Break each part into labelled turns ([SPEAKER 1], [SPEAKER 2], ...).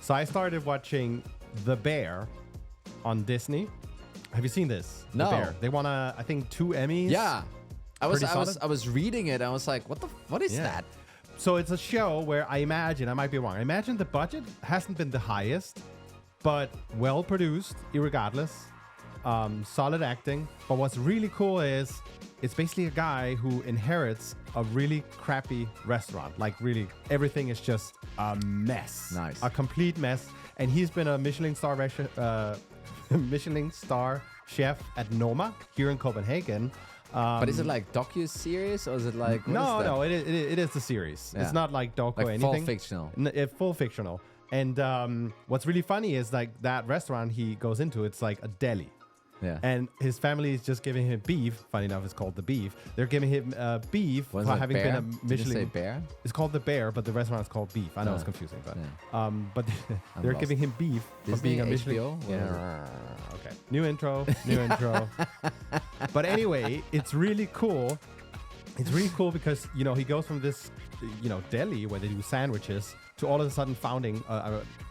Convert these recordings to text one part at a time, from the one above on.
[SPEAKER 1] So I started watching The Bear on Disney. Have you seen this?
[SPEAKER 2] No.
[SPEAKER 1] The Bear. They won, I think, 2 Emmys.
[SPEAKER 2] Yeah. I
[SPEAKER 1] Pretty solid.
[SPEAKER 2] was reading it. I was like, what is that?
[SPEAKER 1] So it's a show where I might be wrong, I imagine the budget hasn't been the highest, but well produced, irregardless. Solid acting. But what's really cool is it's basically a guy who inherits a really crappy restaurant. Like really, everything is just a mess.
[SPEAKER 2] Nice.
[SPEAKER 1] A complete mess. And he's been a Michelin star chef at Noma here in Copenhagen.
[SPEAKER 2] But is it like docu-series or is it like...
[SPEAKER 1] No, it is the series.
[SPEAKER 2] Yeah.
[SPEAKER 1] It's not like docu or
[SPEAKER 2] Like
[SPEAKER 1] anything.
[SPEAKER 2] full fictional.
[SPEAKER 1] Full fictional. And what's really funny is like that restaurant he goes into, it's like a deli.
[SPEAKER 2] Yeah.
[SPEAKER 1] And his family is just giving him beef. Funny enough, it's called The Beef. They're giving him beef for having been a Michelin.
[SPEAKER 2] Did you say bear?
[SPEAKER 1] It's called The Bear, but the restaurant is called Beef. I know it's confusing, but but they're giving him beef for
[SPEAKER 2] Disney,
[SPEAKER 1] being a Michelin.
[SPEAKER 2] HBO?
[SPEAKER 1] Yeah. Okay. New intro. But anyway, it's really cool. It's really cool because he goes from this deli where they do sandwiches to all of a sudden founding.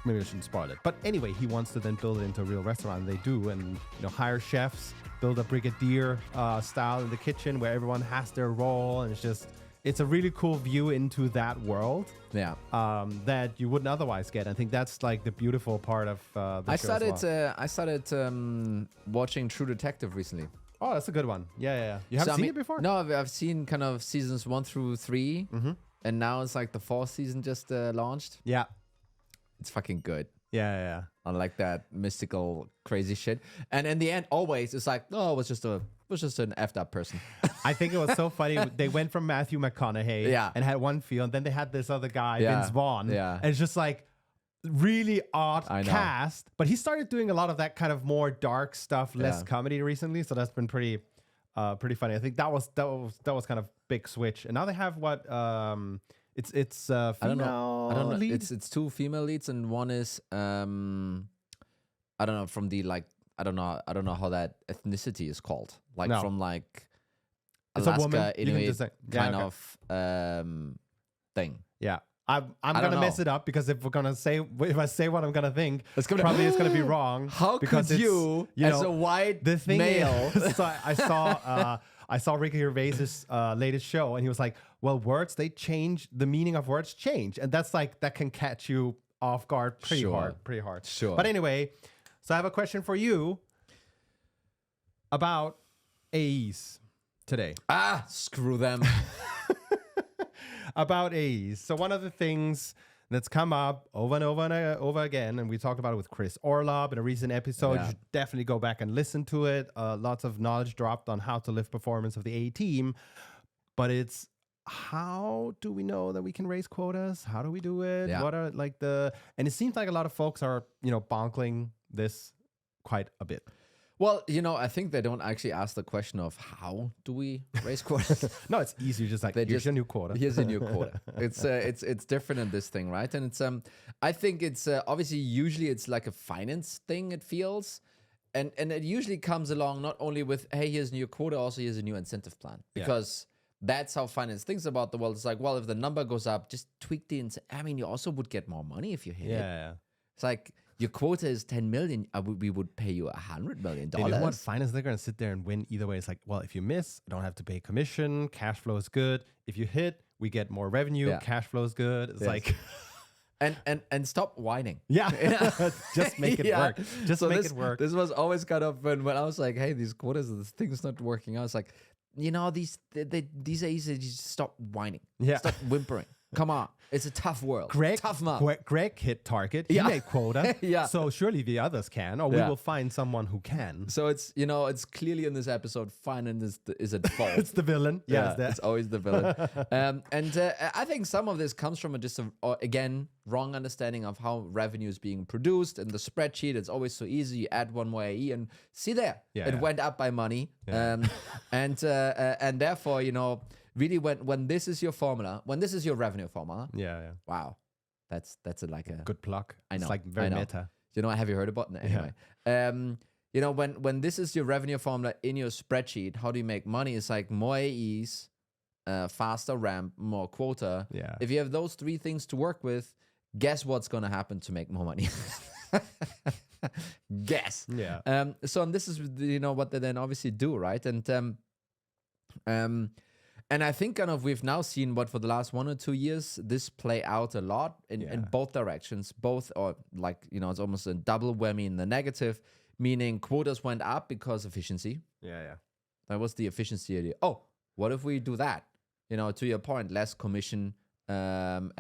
[SPEAKER 1] Maybe I shouldn't spoil it, but anyway, he wants to then build it into a real restaurant. They do, and hire chefs, build a brigadier style in the kitchen where everyone has their role, and it's a really cool view into that world.
[SPEAKER 2] Yeah.
[SPEAKER 1] That you wouldn't otherwise get. I think that's like the beautiful part of the show as well.
[SPEAKER 2] I started watching True Detective recently.
[SPEAKER 1] Oh, that's a good one. Yeah. You haven't seen it before?
[SPEAKER 2] No, I've seen kind of seasons 1 through 3, and now it's like the 4th season just launched.
[SPEAKER 1] Yeah.
[SPEAKER 2] It's fucking good.
[SPEAKER 1] Yeah.
[SPEAKER 2] I like that mystical, crazy shit. And in the end, always it's like, oh, it was just an effed up person.
[SPEAKER 1] I think it was so funny. They went from Matthew McConaughey and had one feel, and then they had this other guy, Vince Vaughn.
[SPEAKER 2] Yeah.
[SPEAKER 1] And it's just like really odd cast. But he started doing a lot of that kind of more dark stuff, less comedy recently. So that's been pretty funny. I think that was kind of big switch. And now they have what it's female
[SPEAKER 2] I don't know.
[SPEAKER 1] lead?
[SPEAKER 2] It's 2 female leads, and one is I don't know, from the like I don't know how that ethnicity is called. Like from like
[SPEAKER 1] It's
[SPEAKER 2] Alaska,
[SPEAKER 1] a woman.
[SPEAKER 2] Inuit kind of thing.
[SPEAKER 1] Yeah. I'm gonna mess it up because if I say what I'm gonna think, it's gonna be wrong.
[SPEAKER 2] How
[SPEAKER 1] because
[SPEAKER 2] could you as a white male?
[SPEAKER 1] So I saw Ricky Gervais's latest show, and he was like, "Well, words they change. The meaning of words change, and that can catch you off guard pretty hard.
[SPEAKER 2] Sure.
[SPEAKER 1] But anyway, so I have a question for you about AEs today.
[SPEAKER 2] Screw them.
[SPEAKER 1] About AEs. So one of the things that's come up over and over again, and we talked about it with Chris Orlob in a recent episode. You should definitely go back and listen to it. Lots of knowledge dropped on how to lift performance of the A team. But it's how do we know that we can raise quotas? How do we do it?
[SPEAKER 2] Yeah.
[SPEAKER 1] What are and it seems like a lot of folks are, bonkling this quite a bit.
[SPEAKER 2] Well, I think they don't actually ask the question of how do we raise quotas.
[SPEAKER 1] No, it's easy. Just like, here's your new quota.
[SPEAKER 2] Here's a new quota. It's different in this thing, right? And it's I think it's obviously usually it's like a finance thing. It feels, and it usually comes along not only with hey, here's a new quota, also here's a new incentive plan, because that's how finance thinks about the world. It's like, well, if the number goes up, just tweak the incentive. I mean, you also would get more money if you hit it.
[SPEAKER 1] Yeah.
[SPEAKER 2] It's like, your quota is 10 million. We would pay you $100 million.
[SPEAKER 1] You know what? Finance, they're going to sit there and win either way. It's like, well, if you miss, I don't have to pay commission. Cash flow is good. If you hit, we get more revenue. Yeah. Cash flow is good. It's like...
[SPEAKER 2] and stop whining.
[SPEAKER 1] Yeah. Just make it work. Just make it work.
[SPEAKER 2] This was always kind of when I was like, hey, these quotas, this thing's not working out. It's like, these days, just stop whining.
[SPEAKER 1] Yeah.
[SPEAKER 2] Stop whimpering. Come on. It's a tough world. Tough month.
[SPEAKER 1] Greg hit target. He made quota.
[SPEAKER 2] Yeah.
[SPEAKER 1] So surely the others can, or we will find someone who can.
[SPEAKER 2] So it's, it's clearly in this episode, finance is at fault.
[SPEAKER 1] It's the villain.
[SPEAKER 2] Yeah, it's always the villain. I think some of this comes from again, wrong understanding of how revenue is being produced. In the spreadsheet, it's always so easy. You add one more AE and see there. It went up by money. Yeah. And therefore, really, when this is your formula, when this is your revenue formula, wow, that's like a
[SPEAKER 1] good plug.
[SPEAKER 2] I know,
[SPEAKER 1] it's like very meta.
[SPEAKER 2] Have you heard about it? Anyway, when this is your revenue formula in your spreadsheet, how do you make money? It's like more AEs, faster ramp, more quota.
[SPEAKER 1] Yeah.
[SPEAKER 2] If you have those 3 things to work with, guess what's going to happen to make more money? Guess.
[SPEAKER 1] Yeah.
[SPEAKER 2] And this is what they then obviously do, right? And I think kind of we've now seen what for the last 1 or 2 years this play out a lot in both directions, or it's almost a double whammy in the negative, meaning quotas went up because efficiency.
[SPEAKER 1] Yeah.
[SPEAKER 2] That was the efficiency idea. Oh, what if we do that? To your point, less commission, and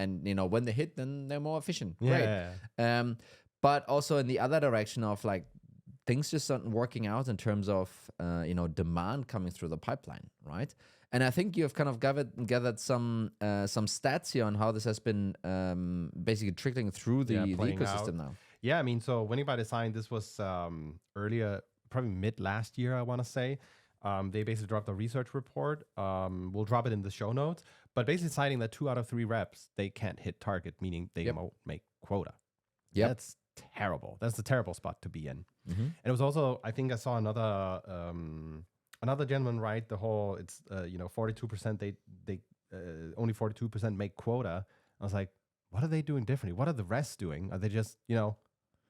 [SPEAKER 2] when they hit, then they're more efficient.
[SPEAKER 1] Yeah.
[SPEAKER 2] Great. But also in the other direction of like things just aren't working out in terms of demand coming through the pipeline, right? And I think you've kind of gathered some stats here on how this has been basically trickling through the ecosystem now.
[SPEAKER 1] Yeah, I mean, so Winning by Design, this was earlier, probably mid last year, I want to say. They basically dropped a research report. We'll drop it in the show notes. But basically citing that 2 out of 3 reps, they can't hit target, meaning they won't make quota.
[SPEAKER 2] Yeah,
[SPEAKER 1] that's terrible. That's a terrible spot to be in.
[SPEAKER 2] Mm-hmm.
[SPEAKER 1] And it was also, I think I saw another gentleman write the whole, it's 42%, they only 42% make quota. I was like, what are they doing differently? What are the rest doing? Are they just,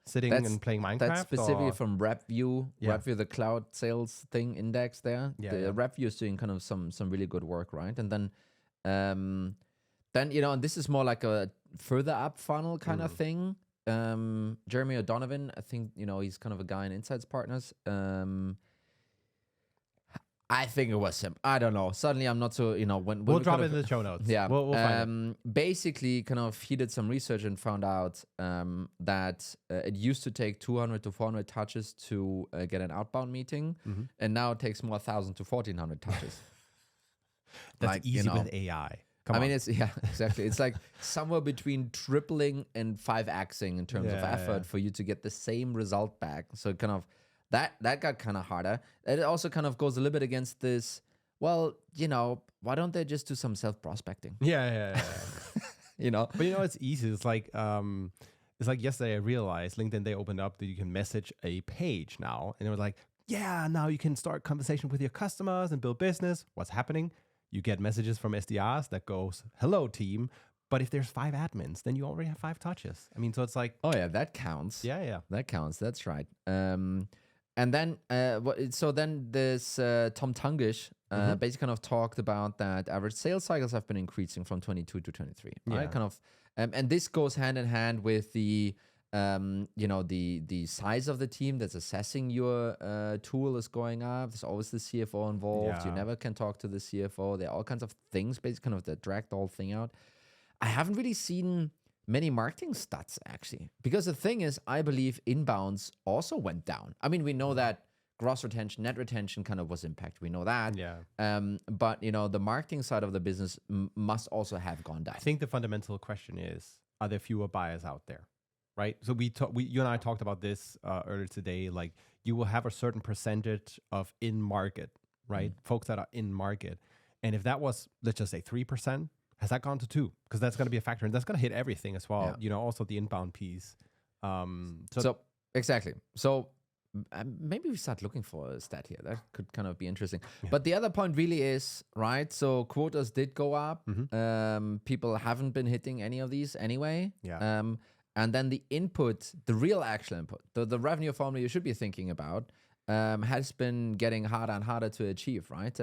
[SPEAKER 1] sitting and playing Minecraft?
[SPEAKER 2] That's specifically from RepView, the cloud sales thing index there. RepView is doing kind of some really good work, right? And then and this is more like a further up funnel kind of thing. Jeremy O'Donovan, I think, he's kind of a guy in Insights Partners. I think it was him. I don't know. Suddenly, I'm not so, when
[SPEAKER 1] we'll drop it in the show notes.
[SPEAKER 2] Yeah.
[SPEAKER 1] We'll find it.
[SPEAKER 2] Basically, kind of, he did some research and found out that it used to take 200 to 400 touches to get an outbound meeting.
[SPEAKER 1] Mm-hmm.
[SPEAKER 2] And now it takes more 1,000 to 1,400 touches.
[SPEAKER 1] That's easy with AI.
[SPEAKER 2] I mean, exactly. It's like somewhere between tripling and 5xing in terms of effort for you to get the same result back. So kind of, that got kind of harder. It also kind of goes a little bit against this, well, why don't they just do some self-prospecting?
[SPEAKER 1] Yeah. But it's easy. It's like yesterday I realized LinkedIn, they opened up that you can message a page now. And it was like, now you can start conversation with your customers and build business. What's happening? You get messages from SDRs that goes, hello team. But if there's 5 admins, then you already have 5 touches. I mean, so it's like,
[SPEAKER 2] oh yeah, that counts.
[SPEAKER 1] Yeah.
[SPEAKER 2] That counts. That's right. And then, so then this Tom Tungish basically kind of talked about that average sales cycles have been increasing from 22 to 23. Right?
[SPEAKER 1] Yeah.
[SPEAKER 2] Kind of, and this goes hand in hand with the the size of the team that's assessing your tool is going up. There's always the CFO involved. You never can talk to the CFO. There are all kinds of things, basically, kind of that drag the whole thing out. I haven't really seen many marketing stats, actually, because the thing is, I believe inbounds also went down. I mean, we know that gross retention, net retention kind of was impacted. We know that. But the marketing side of the business must also have gone down.
[SPEAKER 1] I think the fundamental question is, are there fewer buyers out there? Right. So you and I talked about this earlier today. Like, you will have a certain percentage of in market, right? Folks that are in market. And if that was, let's just say 3%, has that gone to 2? Because that's going to be a factor, and that's going to hit everything as well. Also the inbound piece.
[SPEAKER 2] So exactly. So maybe we start looking for a stat here. That could kind of be interesting. But the other point really is, right, so quotas did go up. People haven't been hitting any of these anyway. And then the input, the real actual input, the revenue formula you should be thinking about, has been getting harder and harder to achieve, right?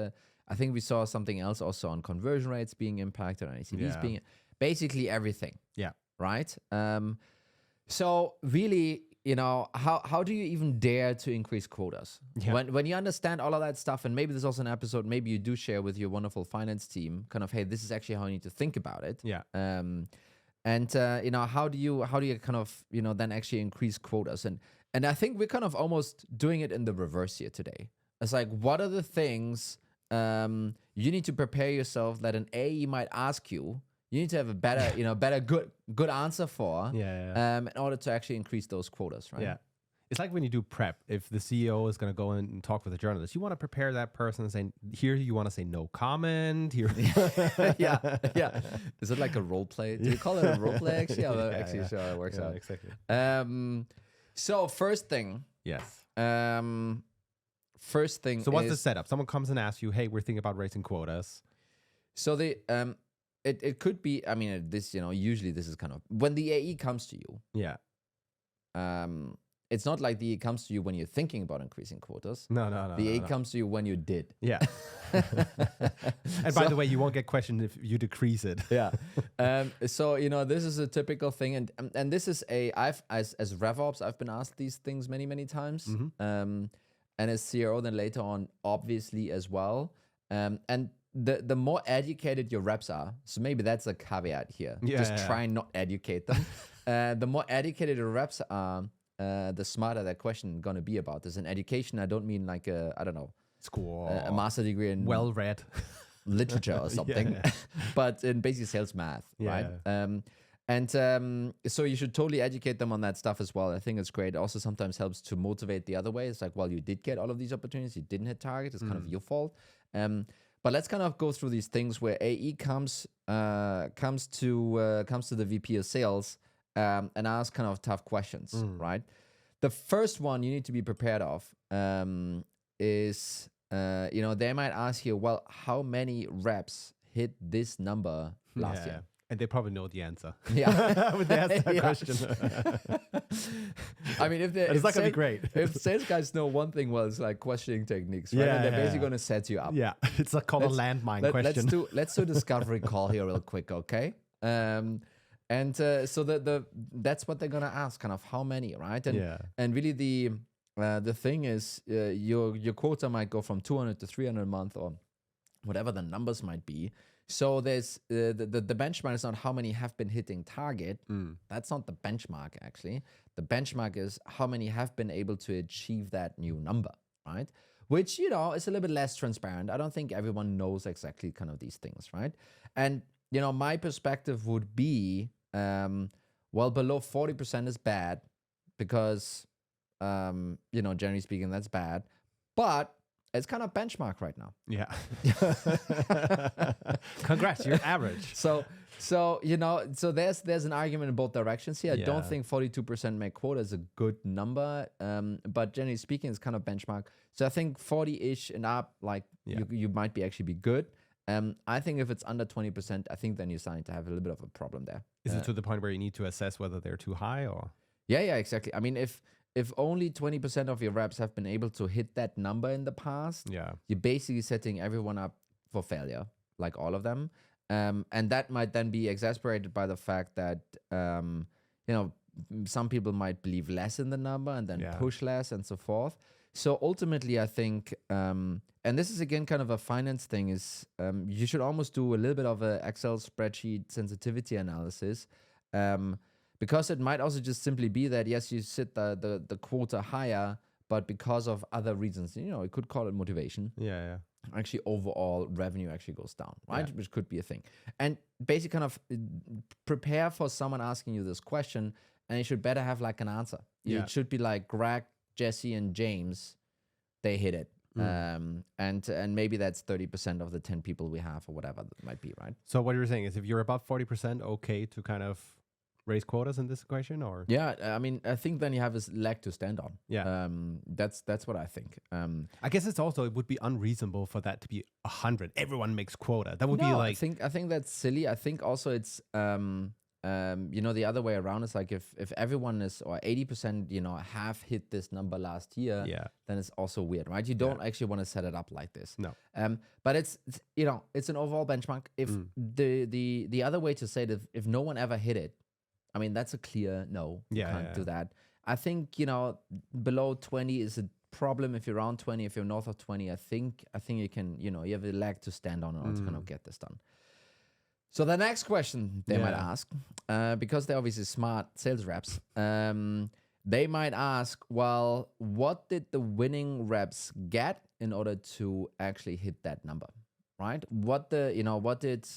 [SPEAKER 2] I think we saw something else also on conversion rates being impacted, on ACVs being, basically everything. Right? So really, how do you even dare to increase quotas? When you understand all of that stuff, and maybe there's also an episode, maybe you do share with your wonderful finance team, kind of, hey, this is actually how you need to think about it. And how do you kind of then actually increase quotas? And I think we're kind of almost doing it in the reverse here today. It's like, what are the things you need to prepare yourself that an AE might ask you? You need to have a better, good answer for in order to actually increase those quotas, right?
[SPEAKER 1] It's like when you do prep. If the CEO is going to go in and talk with a journalist, you want to prepare that person and say, here you want to say no comment. Here,
[SPEAKER 2] Is it like a role play? Do you call it a role play? Actually, sure, it works out.
[SPEAKER 1] Exactly.
[SPEAKER 2] So first thing,
[SPEAKER 1] So what's the setup? Someone comes and asks you, hey, we're thinking about raising quotas.
[SPEAKER 2] So it could be. I mean, this usually this is kind of when the AE comes to you.
[SPEAKER 1] Yeah.
[SPEAKER 2] It's not like the AE comes to you when you're thinking about increasing quotas.
[SPEAKER 1] No.
[SPEAKER 2] The AE comes to you when you did.
[SPEAKER 1] Yeah. And by the way, you won't get questioned if you decrease it.
[SPEAKER 2] Yeah. So this is a typical thing, and this is as RevOps, I've been asked these things many times. And as CRO, then later on, obviously as well. And the more educated your reps are, so maybe that's a caveat here. Just try and not educate them. The more educated your reps are, the smarter that question gonna be about this. And education, I don't mean like I don't know,
[SPEAKER 1] school,
[SPEAKER 2] a master degree in
[SPEAKER 1] well-read
[SPEAKER 2] literature or something, but in basic sales math, right? So you should totally educate them on that stuff as well. I think it's great. It also sometimes helps to motivate the other way. It's like, well, you did get all of these opportunities, you didn't hit target. It's kind of your fault. But let's kind of go through these things where AE comes to the VP of sales and asks kind of tough questions, right? The first one you need to be prepared of is they might ask you, well, how many reps hit this number last year?
[SPEAKER 1] And they probably know the answer.
[SPEAKER 2] Yeah.
[SPEAKER 1] When they ask that question.
[SPEAKER 2] I mean,
[SPEAKER 1] it's not going to be great.
[SPEAKER 2] If sales guys know one thing, well, it's like questioning techniques, right? And they're basically going to set you up.
[SPEAKER 1] Yeah. It's called a landmine question.
[SPEAKER 2] Let's do a discovery call here real quick, okay? So that's what they're going to ask, kind of how many, right? And really the thing is, your quota might go from 200 to 300 a month or whatever the numbers might be. So there's the benchmark is not how many have been hitting target. That's not the benchmark, actually. The benchmark is how many have been able to achieve that new number, right? Which, is a little bit less transparent. I don't think everyone knows exactly kind of these things, right? And, my perspective would be, well, below 40% is bad because, generally speaking, that's bad. But it's kind of benchmark right now.
[SPEAKER 1] Yeah. Congrats, you're average.
[SPEAKER 2] So there's an argument in both directions here. I don't think 42% make quota is a good number, but generally speaking, it's kind of benchmark. So I think 40-ish and up, you might actually be good. I think if it's under 20%, I think then you're starting to have a little bit of a problem there.
[SPEAKER 1] Is it to the point where you need to assess whether they're too high or?
[SPEAKER 2] Yeah, exactly. I mean, if only 20% of your reps have been able to hit that number in the past, you're basically setting everyone up for failure, like all of them. And that might then be exasperated by the fact that, some people might believe less in the number and then push less and so forth. So ultimately, I think, and this is again kind of a finance thing, is you should almost do a little bit of an Excel spreadsheet sensitivity analysis. Because it might also just simply be that, yes, you set the quota higher, but because of other reasons, you could call it motivation.
[SPEAKER 1] Yeah.
[SPEAKER 2] Actually, overall revenue actually goes down, right? Which could be a thing. And basically kind of prepare for someone asking you this question, and you should better have like an answer. It should be like Greg, Jesse, and James, they hit it. And maybe that's 30% of the 10 people we have or whatever that might be, right?
[SPEAKER 1] So what you're saying is if you're above 40%, okay to kind of raise quotas in this equation, or?
[SPEAKER 2] Yeah, I mean, I think then you have this leg to stand on.
[SPEAKER 1] Yeah.
[SPEAKER 2] That's what I think.
[SPEAKER 1] I guess it would be unreasonable for that to be 100. Everyone makes quota. That would be like.
[SPEAKER 2] I think that's silly. I think also it's the other way around is like if everyone is, or 80%, have hit this number last year, then it's also weird, right? You don't actually want to set it up like this.
[SPEAKER 1] No.
[SPEAKER 2] But it's an overall benchmark. If the other way to say it, if no one ever hit it, I mean, that's a clear no. You can't do that. I think, below 20 is a problem. If you're around 20, if you're north of 20, I think you can, you have a leg to stand on in order to kind of get this done. So the next question they might ask, because they're obviously smart sales reps, they might ask, well, what did the winning reps get in order to actually hit that number, right? What did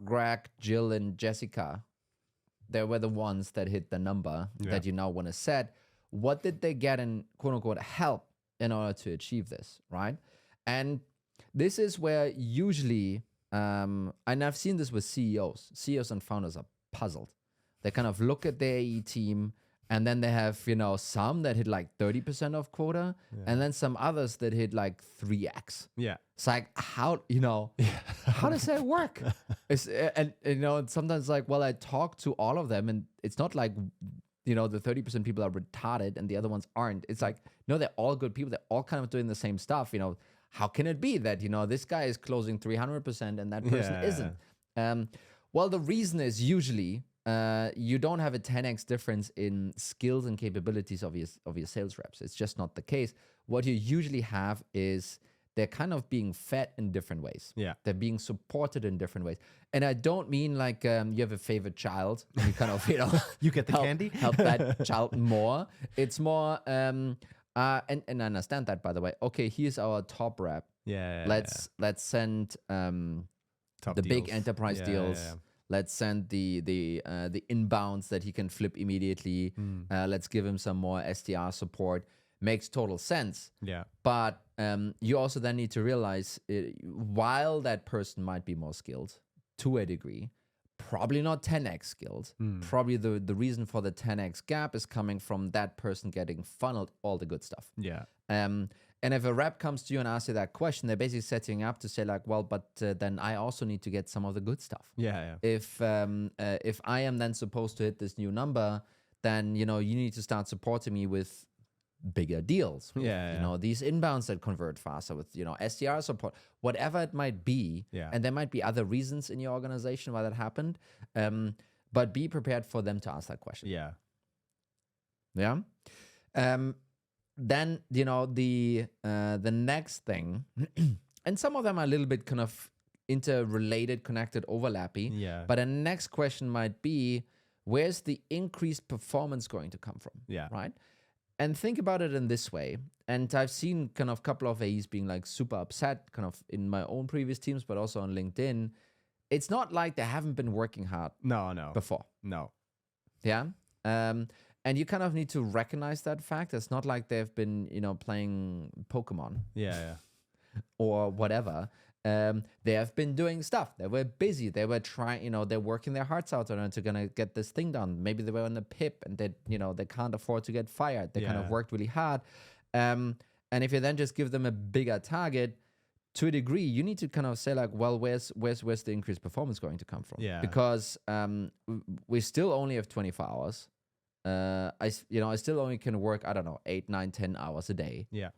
[SPEAKER 2] Greg, Jill, and Jessica, they were the ones that hit the number that you now want to set. What did they get in quote unquote help in order to achieve this, right? And this is where usually, and I've seen this with CEOs and founders are puzzled. They kind of look at their AE team And then they have, you know, some that hit like 30% of quota, and then some others that hit like 3x.
[SPEAKER 1] Yeah.
[SPEAKER 2] It's like, how, you know, how does that work? And you know, sometimes like, well, I talk to all of them, and it's not like, you know, the 30% people are retarded and the other ones aren't. It's like, no, they're all good people. They're all kind of doing the same stuff. You know, how can it be that, you know, this guy is closing 300% and that person isn't? Well, the reason is usually you don't have a 10x difference in skills and capabilities of your sales reps. It's just not the case. What you usually have is they're kind of being fed in different ways.
[SPEAKER 1] Yeah.
[SPEAKER 2] They're being supported in different ways. And I don't mean like you have a favorite child and you kind of, you know,
[SPEAKER 1] You get the candy.
[SPEAKER 2] help that child more. It's more, and I understand that, by the way. Okay, here's our top rep.
[SPEAKER 1] Yeah.
[SPEAKER 2] Let's send
[SPEAKER 1] Top
[SPEAKER 2] the big
[SPEAKER 1] deals.
[SPEAKER 2] enterprise deals. Let's send the inbounds that he can flip immediately. Let's give him some more SDR support. Makes total sense.
[SPEAKER 1] Yeah.
[SPEAKER 2] But you also then need to realize, while that person might be more skilled to a degree, probably not 10x skilled. Probably the reason for the 10x gap is coming from that person getting funneled all the good stuff.
[SPEAKER 1] Yeah.
[SPEAKER 2] And if a rep comes to you and asks you that question, they're basically setting up to say like, well, but then I also need to get some of the good stuff.
[SPEAKER 1] Yeah.
[SPEAKER 2] If I am then supposed to hit this new number, then, you know, you need to start supporting me with bigger deals. With, you know, these inbounds that convert faster, with, you know, SDR support, whatever it might be.
[SPEAKER 1] Yeah.
[SPEAKER 2] And there might be other reasons in your organization why that happened. But be prepared for them to ask that question.
[SPEAKER 1] Yeah.
[SPEAKER 2] Yeah. Then, you know, the next thing, and some of them are a little bit kind of interrelated, connected, overlappy.
[SPEAKER 1] Yeah.
[SPEAKER 2] But the next question might be, where's the increased performance going to come from?
[SPEAKER 1] Yeah.
[SPEAKER 2] Right. And think about it in this way. And I've seen kind of a couple of AEs being like super upset, kind of in my own previous teams, but also on LinkedIn. It's not like they haven't been working hard before.
[SPEAKER 1] No.
[SPEAKER 2] Yeah. And you kind of need to recognize that fact. It's not like they've been, you know, playing Pokemon.
[SPEAKER 1] Yeah.
[SPEAKER 2] Or whatever. They have been doing stuff. They were busy. They were trying, you know, they're working their hearts out in order to gonna get this thing done. Maybe they were on the PIP and they, you know, they can't afford to get fired. They kind of worked really hard. And if you then just give them a bigger target, to a degree, you need to kind of say like, well, where's the increased performance going to come from?
[SPEAKER 1] Yeah.
[SPEAKER 2] Because we still only have 24 hours. I still only can work, I don't know, 8, 9, 10 hours a day.
[SPEAKER 1] Yeah.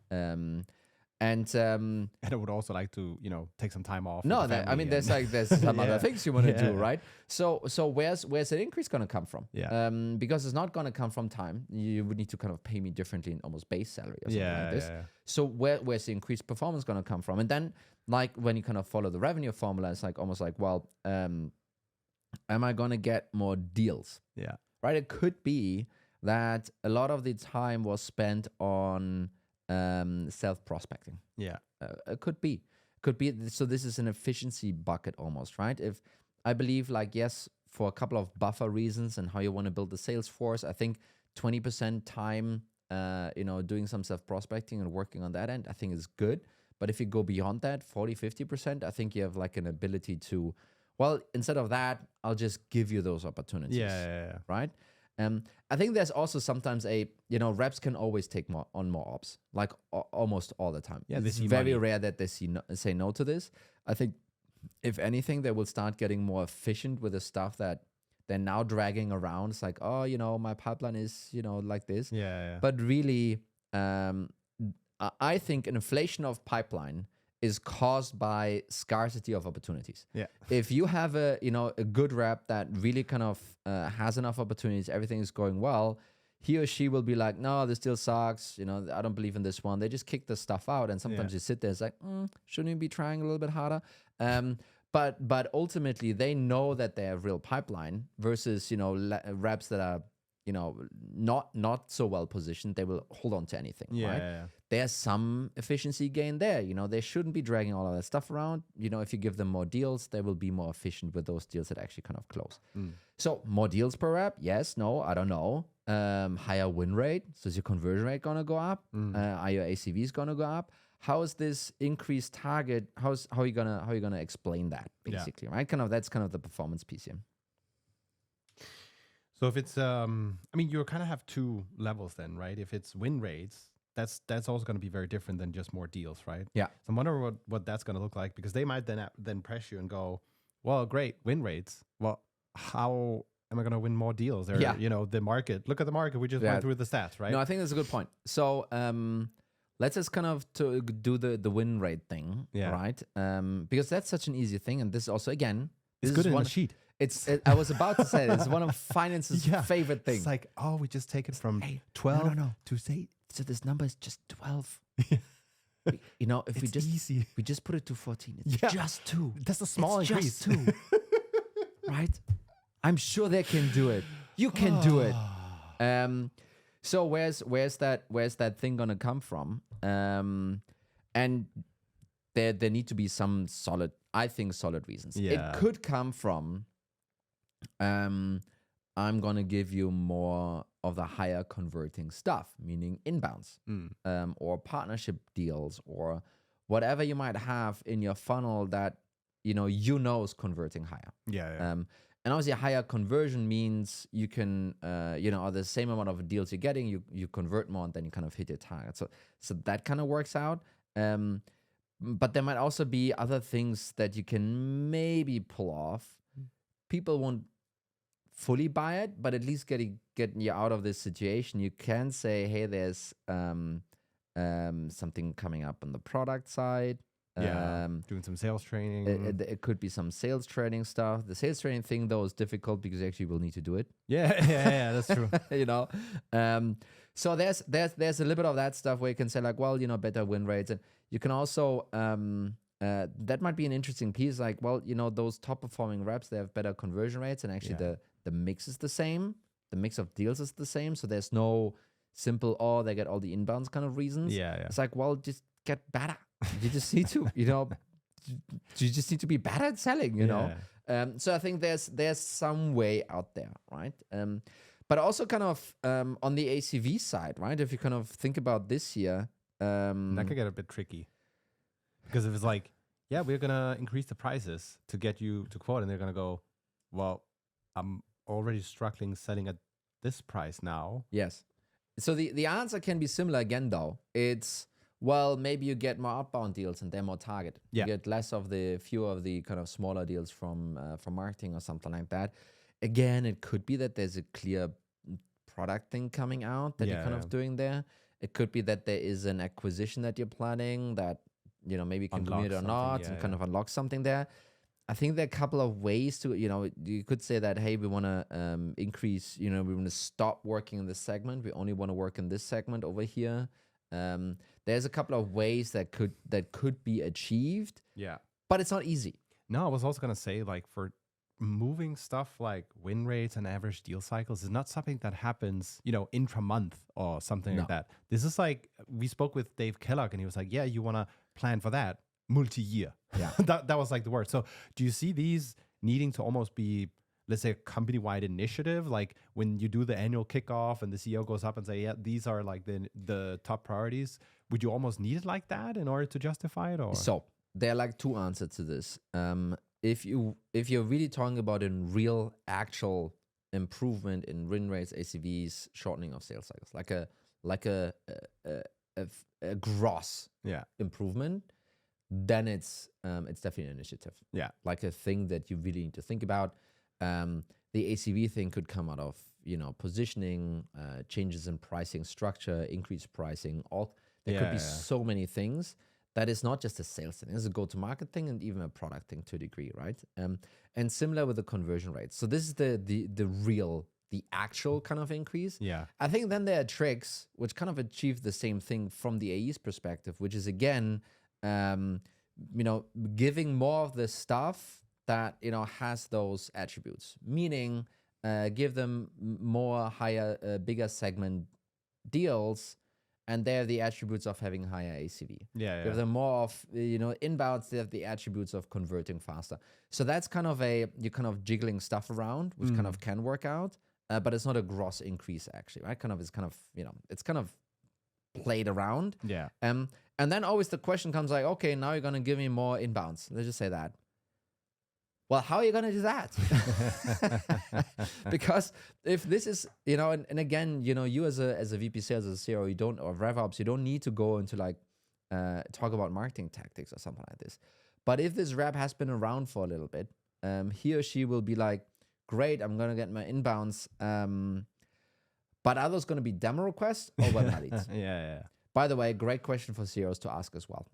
[SPEAKER 2] And
[SPEAKER 1] I would also like to, you know, take some time off.
[SPEAKER 2] no, there's some other things you want to do, right? So where's the increase going to come from?
[SPEAKER 1] Yeah.
[SPEAKER 2] Because it's not going to come from time. You would need to kind of pay me differently in almost base salary or something like this.
[SPEAKER 1] Yeah.
[SPEAKER 2] So where's the increased performance going to come from? And then, like, when you kind of follow the revenue formula, it's like almost like, well, am I going to get more deals?
[SPEAKER 1] Yeah.
[SPEAKER 2] Right? It could be that a lot of the time was spent on self-prospecting.
[SPEAKER 1] Yeah.
[SPEAKER 2] It could be. So this is an efficiency bucket almost, right? If I believe, like, yes, for a couple of buffer reasons and how you want to build the sales force, I think 20% time, doing some self-prospecting and working on that end, I think is good. But if you go beyond that, 40, 50%, I think you have like an ability to, well, instead of that, I'll just give you those opportunities.
[SPEAKER 1] Yeah.
[SPEAKER 2] Right? I think there's also sometimes reps can always take more ops, like almost all the time.
[SPEAKER 1] Yeah,
[SPEAKER 2] it's very rare that they say no to this. I think, if anything, they will start getting more efficient with the stuff that they're now dragging around. It's like, oh, my pipeline is, like this.
[SPEAKER 1] Yeah.
[SPEAKER 2] But really, I think an inflation of pipeline is caused by scarcity of opportunities.
[SPEAKER 1] Yeah.
[SPEAKER 2] If you have a good rep that really kind of has enough opportunities, everything is going well, he or she will be like, no, this still sucks. I don't believe in this one. They just kick the stuff out. And sometimes you sit there, it's like, shouldn't you be trying a little bit harder? But ultimately they know that they have real pipeline versus, reps that are, not so well positioned. They will hold on to anything. Right?
[SPEAKER 1] Yeah.
[SPEAKER 2] There's some efficiency gain there. They shouldn't be dragging all of that stuff around. If you give them more deals, they will be more efficient with those deals that actually kind of close. So more deals per rep? Yes, no, I don't know. Higher win rate. So is your conversion rate going to go up? Are your ACVs going to go up? How is this increased target? How are you gonna explain that basically? Right? That's kind of the performance piece here.
[SPEAKER 1] So if it's, I mean, you kind of have two levels then, right? If it's win rates, that's also going to be very different than just more deals, right?
[SPEAKER 2] Yeah.
[SPEAKER 1] So I'm wondering what that's going to look like, because they might then press you and go, well, great win rates. Well, how am I going to win more deals? Or
[SPEAKER 2] Yeah.
[SPEAKER 1] the market. Look at the market. We just went through the stats, right?
[SPEAKER 2] No, I think that's a good point. So let's just kind of to do the win rate thing, right? Because that's such an easy thing, and this also again,
[SPEAKER 1] It's good in a sheet.
[SPEAKER 2] I was about to say it's one of finance's favorite things.
[SPEAKER 1] It's like, oh, we just take it from 12 to say.
[SPEAKER 2] So this number is just 12. If we just put it to 14, it's just 2.
[SPEAKER 1] That's a small increase.
[SPEAKER 2] Just 2. Right? I'm sure they can do it. You can do it. So where's that thing gonna come from? And there need to be some solid reasons.
[SPEAKER 1] Yeah.
[SPEAKER 2] It could come from I'm gonna give you more of the higher converting stuff, meaning inbounds, or partnership deals, or whatever you might have in your funnel that is converting higher. And obviously, a higher conversion means you can, the same amount of deals you're getting, you convert more, and then you kind of hit your target. So that kind of works out. But there might also be other things that you can maybe pull off. People won't fully buy it, but at least getting you out of this situation. You can say, hey, there's something coming up on the product side.
[SPEAKER 1] Doing some sales training.
[SPEAKER 2] It could be some sales training stuff. The sales training thing, though, is difficult because you actually will need to do it.
[SPEAKER 1] Yeah, that's true.
[SPEAKER 2] So there's a little bit of that stuff where you can say like, well, better win rates, and you can also that might be an interesting piece. Like, well, those top performing reps, they have better conversion rates, and actually the mix is the same. The mix of deals is the same. So there's no simple, they get all the inbounds kind of reasons.
[SPEAKER 1] Yeah.
[SPEAKER 2] It's like, well, just get better. You just need to, you just need to be better at selling, So I think there's some way out there, right? But also kind of on the ACV side, right? If you kind of think about this year,
[SPEAKER 1] that could get a bit tricky, because if it's like, we're gonna increase the prices to get you to quote, and they're gonna go, well, I'm already struggling selling at this price now.
[SPEAKER 2] Yes. So the answer can be similar again, though. It's, well, maybe you get more outbound deals and they're more targeted. You get fewer of the kind of smaller deals from marketing or something like that. Again, it could be that there's a clear product thing coming out that you're kind of doing there. It could be that there is an acquisition that you're planning that, maybe you can commit or not, and kind of unlock something there. I think there are a couple of ways to, you could say that, hey, we want to increase, we want to stop working in this segment. We only want to work in this segment over here. There's a couple of ways that could be achieved.
[SPEAKER 1] Yeah.
[SPEAKER 2] But it's not easy.
[SPEAKER 1] No, I was also going to say, like, for moving stuff like win rates and average deal cycles is not something that happens, intra-month or something like that. This is like, we spoke with Dave Kellogg and he was like, yeah, you want to plan for that multi-year.
[SPEAKER 2] Yeah.
[SPEAKER 1] that was like the word. So do you see these needing to almost be, let's say, a company-wide initiative? Like when you do the annual kickoff and the CEO goes up and say, yeah, these are like the top priorities. Would you almost need it like that in order to justify it? Or
[SPEAKER 2] so there are like two answers to this. If you're really talking about a real actual improvement in win rates, ACVs, shortening of sales cycles, like a gross improvement, then it's definitely an initiative.
[SPEAKER 1] Yeah,
[SPEAKER 2] like a thing that you really need to think about. The ACV thing could come out of positioning, changes in pricing structure, increased pricing. There could be so many things. That is not just a sales thing. It's a go-to-market thing and even a product thing to a degree, right? And similar with the conversion rates. So this is the actual kind of increase.
[SPEAKER 1] Yeah.
[SPEAKER 2] I think then there are tricks which kind of achieve the same thing from the AE's perspective, which is again, giving more of the stuff that has those attributes. Meaning, give them more higher, bigger segment deals. And they're the attributes of having higher ACV. Give them more of, inbounds, they have the attributes of converting faster. So that's kind of you're kind of jiggling stuff around, which kind of can work out, but it's not a gross increase actually, right? It's kind of played around.
[SPEAKER 1] Yeah.
[SPEAKER 2] And then always the question comes like, okay, now you're going to give me more inbounds. Let's just say that. Well, how are you going to do that? Because if this is, and again, you as a VP sales, as a CRO, you don't, or RevOps, you don't need to go into like, talk about marketing tactics or something like this. But if this rep has been around for a little bit, he or she will be like, great, I'm going to get my inbounds. But are those going to be demo requests or webinar leads?
[SPEAKER 1] Yeah.
[SPEAKER 2] By the way, great question for CEOs to ask as well.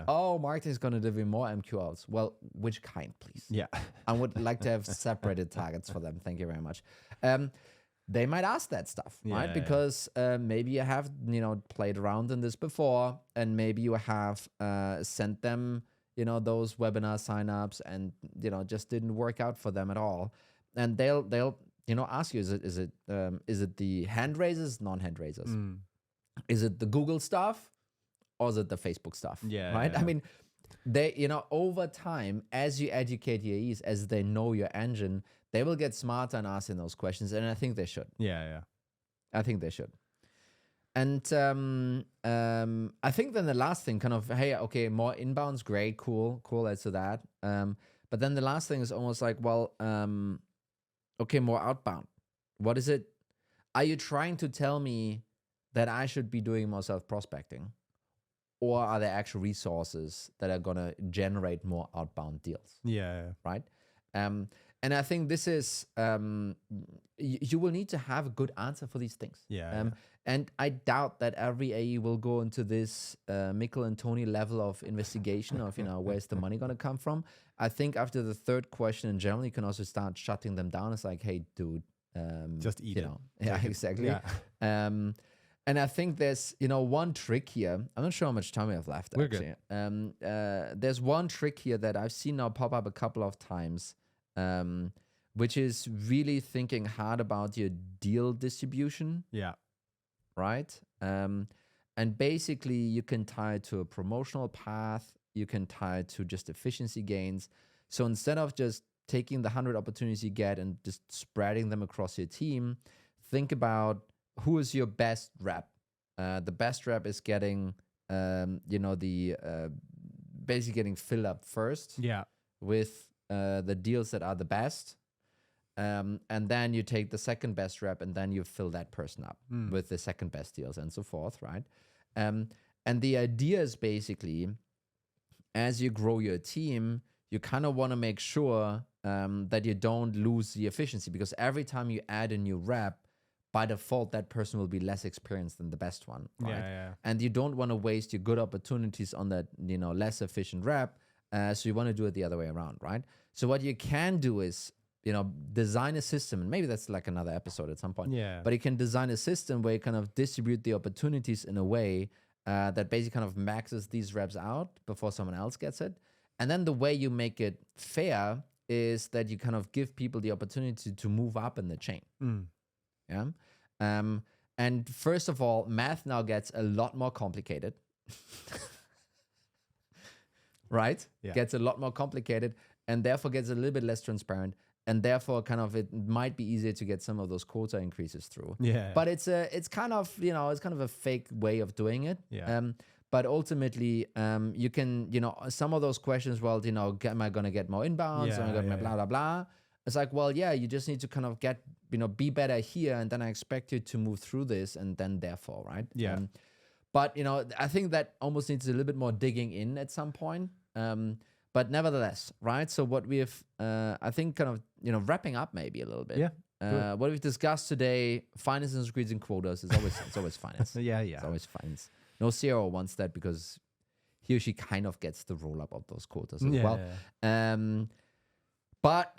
[SPEAKER 2] Oh, marketing is going to deliver more MQLs. Well, which kind, please?
[SPEAKER 1] Yeah.
[SPEAKER 2] I would like to have separated targets for them. Thank you very much. They might ask that stuff, right? Because maybe you have, played around in this before, and maybe you have sent them, those webinar signups, and just didn't work out for them at all. And they'll ask you, is it the hand raisers, non-hand raisers? Is it the Google stuff, or is it the Facebook stuff? Right.
[SPEAKER 1] Yeah.
[SPEAKER 2] I mean, they, over time, as you educate your AEs, as they know your engine, they will get smarter and asking those questions. And I think they should.
[SPEAKER 1] Yeah.
[SPEAKER 2] I think they should. And I think then the last thing, kind of, hey, okay, more inbounds, great, cool, let's do that. But then the last thing is almost like, well, okay, more outbound. What is it? Are you trying to tell me that I should be doing more self-prospecting? Or are there actual resources that are going to generate more outbound deals?
[SPEAKER 1] Yeah.
[SPEAKER 2] Right? And I think this is, you will need to have a good answer for these things. And I doubt that every AE will go into this Mikkel and Tony level of investigation of, where's the money going to come from? I think after the third question in general, you can also start shutting them down. It's like, hey, dude.
[SPEAKER 1] Just eat it.
[SPEAKER 2] Yeah, exactly. Yeah. And I think there's, one trick here. I'm not sure how much time we have left,
[SPEAKER 1] We're
[SPEAKER 2] actually.
[SPEAKER 1] good.
[SPEAKER 2] There's one trick here that I've seen now pop up a couple of times, which is really thinking hard about your deal distribution.
[SPEAKER 1] Yeah.
[SPEAKER 2] Right? And basically, you can tie it to a promotional path. You can tie it to just efficiency gains. So instead of just taking the 100 opportunities you get and just spreading them across your team, think about who is your best rep. The best rep is getting, basically getting filled up first.
[SPEAKER 1] Yeah.
[SPEAKER 2] With the deals that are the best. And then you take the second best rep, and then you fill that person up with the second best deals, and so forth, right? And the idea is basically, as you grow your team, you kind of want to make sure that you don't lose the efficiency, because every time you add a new rep, by default, that person will be less experienced than the best one, right?
[SPEAKER 1] Yeah.
[SPEAKER 2] And you don't want to waste your good opportunities on that, less efficient rep. So you want to do it the other way around, right? So what you can do is, design a system, and maybe that's like another episode at some point.
[SPEAKER 1] Yeah.
[SPEAKER 2] But you can design a system where you kind of distribute the opportunities in a way that basically kind of maxes these reps out before someone else gets it. And then the way you make it fair is that you kind of give people the opportunity to move up in the chain. Yeah. And first of all, math now gets a lot more complicated. Right?
[SPEAKER 1] Yeah.
[SPEAKER 2] Gets a lot more complicated, and therefore gets a little bit less transparent, and therefore kind of it might be easier to get some of those quota increases through.
[SPEAKER 1] Yeah.
[SPEAKER 2] But it's kind of, it's kind of a fake way of doing it.
[SPEAKER 1] Yeah.
[SPEAKER 2] But ultimately, you can, some of those questions, well, am I going to get more inbounds? Am I going to blah, blah, blah? It's like, well, yeah, you just need to kind of get, be better here, and then I expect you to move through this, and then therefore, right?
[SPEAKER 1] Yeah.
[SPEAKER 2] But, I think that almost needs a little bit more digging in at some point. But nevertheless, right? So what we've, I think kind of, wrapping up maybe a little bit.
[SPEAKER 1] Yeah.
[SPEAKER 2] What we've discussed today, finance and screens and quotas, it's always finance.
[SPEAKER 1] Yeah.
[SPEAKER 2] It's always finance. No CRO wants that because he or she kind of gets the roll up of those quotas as well. But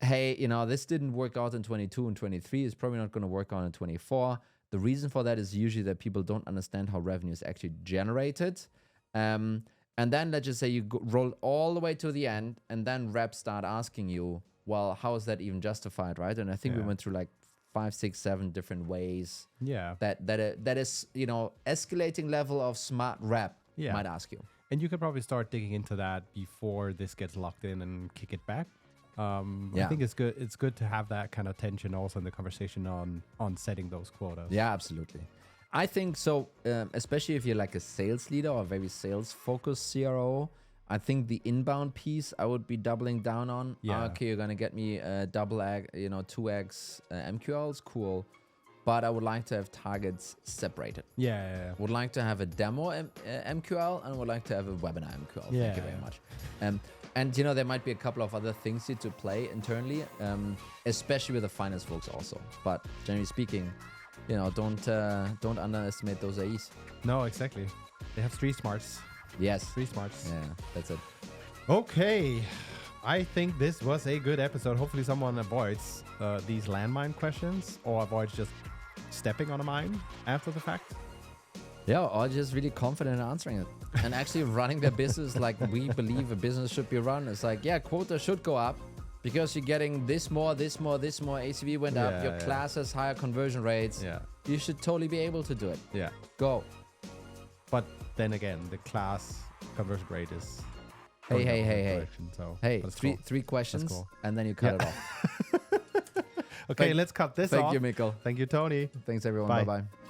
[SPEAKER 2] hey, this didn't work out in 22 and 23. It's probably not going to work out in 24. The reason for that is usually that people don't understand how revenue is actually generated. And then let's just say you roll all the way to the end, and then reps start asking you, well, how is that even justified, right? And I think we went through like 5, 6, 7 different ways.
[SPEAKER 1] Yeah.
[SPEAKER 2] That is, escalating level of smart rep might ask you.
[SPEAKER 1] And you could probably start digging into that before this gets locked in and kick it back. I think it's good. It's good to have that kind of tension also in the conversation on setting those quotas.
[SPEAKER 2] Yeah, absolutely. I think so, especially if you're like a sales leader or a very sales focused CRO, I think the inbound piece I would be doubling down on.
[SPEAKER 1] Yeah.
[SPEAKER 2] Okay, you're gonna get me double egg, 2x MQLs, cool. But I would like to have targets separated.
[SPEAKER 1] Yeah.
[SPEAKER 2] Would like to have a demo MQL and would like to have a webinar MQL.
[SPEAKER 1] Yeah.
[SPEAKER 2] Thank you very much. And there might be a couple of other things here to play internally, especially with the finance folks also. But generally speaking, don't underestimate those AEs.
[SPEAKER 1] No, exactly. They have street smarts.
[SPEAKER 2] Yes.
[SPEAKER 1] Street smarts.
[SPEAKER 2] Yeah, that's it.
[SPEAKER 1] Okay. I think this was a good episode. Hopefully someone avoids these landmine questions or avoids just stepping on a mine after the fact.
[SPEAKER 2] Yeah, or just really confident in answering it. And actually running their business like we believe a business should be run. It's like, yeah, quota should go up because you're getting this more, ACV went up, your class has higher conversion rates.
[SPEAKER 1] Yeah.
[SPEAKER 2] You should totally be able to do it.
[SPEAKER 1] Yeah.
[SPEAKER 2] Go.
[SPEAKER 1] But then again, the class conversion rate is...
[SPEAKER 2] Hey.
[SPEAKER 1] So
[SPEAKER 2] Hey,
[SPEAKER 1] cool.
[SPEAKER 2] three questions,
[SPEAKER 1] cool.
[SPEAKER 2] and then you cut it off.
[SPEAKER 1] Okay, let's cut this off.
[SPEAKER 2] Thank you, Mikkel.
[SPEAKER 1] Thank you, Tony.
[SPEAKER 2] Thanks, everyone.
[SPEAKER 1] Bye.
[SPEAKER 2] Bye-bye.